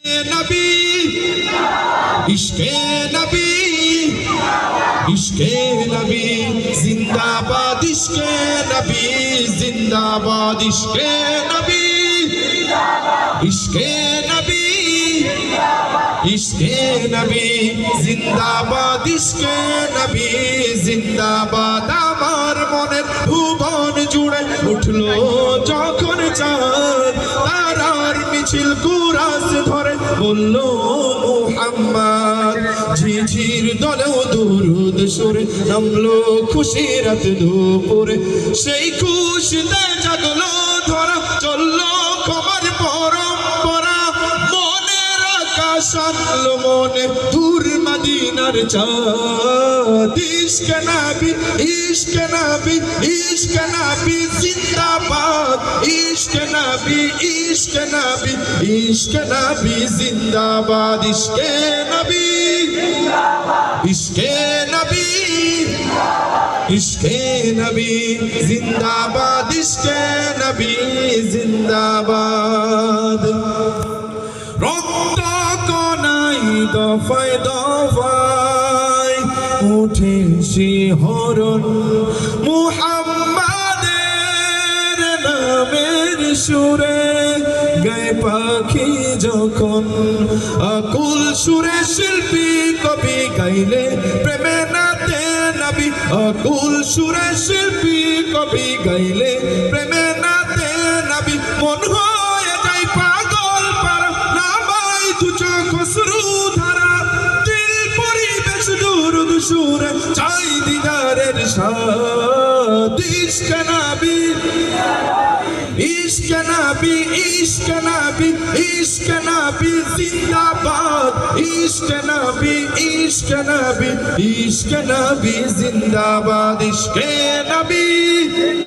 নবী ইশকে নবী ইশকে নবী জিন্দাবাদ ইশকে নবী জিন্দাবাদ ইশকে নবী ইশকে নবী ইশকে নবী জিন্দাবাদ ইশকে নবী জিন্দাবাদ আমার মনের ভুবন জুড়ে উঠলো যখন চাঁদ তারার মিছিল কুরাস ধরে বলল মুহাম্মদ ঝিঝির দলেও দুরুদ সুরে নামলো খুশির রাত দুপুরে সেই খুশিতে জাগলো ধরা চললো ক্ষমার পরম্পরা মনের আকাশ আনলো মনে দূর মদিনার চাঁদ ইশকে নবী ইশকে নবী ইশকে নবী জিন্দাবাদ ইশকে নবী ইশকে নবী ইশকে নবী জিন্দাবাদ ইশকে নবী ইশকে নবী ইশকে নবী জিন্দাবাদ ইশকে নবী জিন্দাবাদ রক্ত কণাই দফায় দফায় উঠে শিহরণ মুহাম্মাদের নামের সুরে গায়ে পাখি যখন আকুল সুরে শিল্পী কবি গাইলে প্রেমে নাতে নবী আকুল সুরে শিল্পী কবি গাইলে প্রেমে নাতে নবী মন হয়ে যায় পাগল পারা নামাই দু চোখ অশ্রু ধারা দিল পরিবেশ দুরুদ সুরে চাই দিদারের সাথ ইশকে নবী ইশকে নবী ইশকে নবী ইশকে নবী জিন্দাবাদ ইশকে নবী ইশকে নবী ইশকে নবী জিন্দাবাদ ইশকে নবী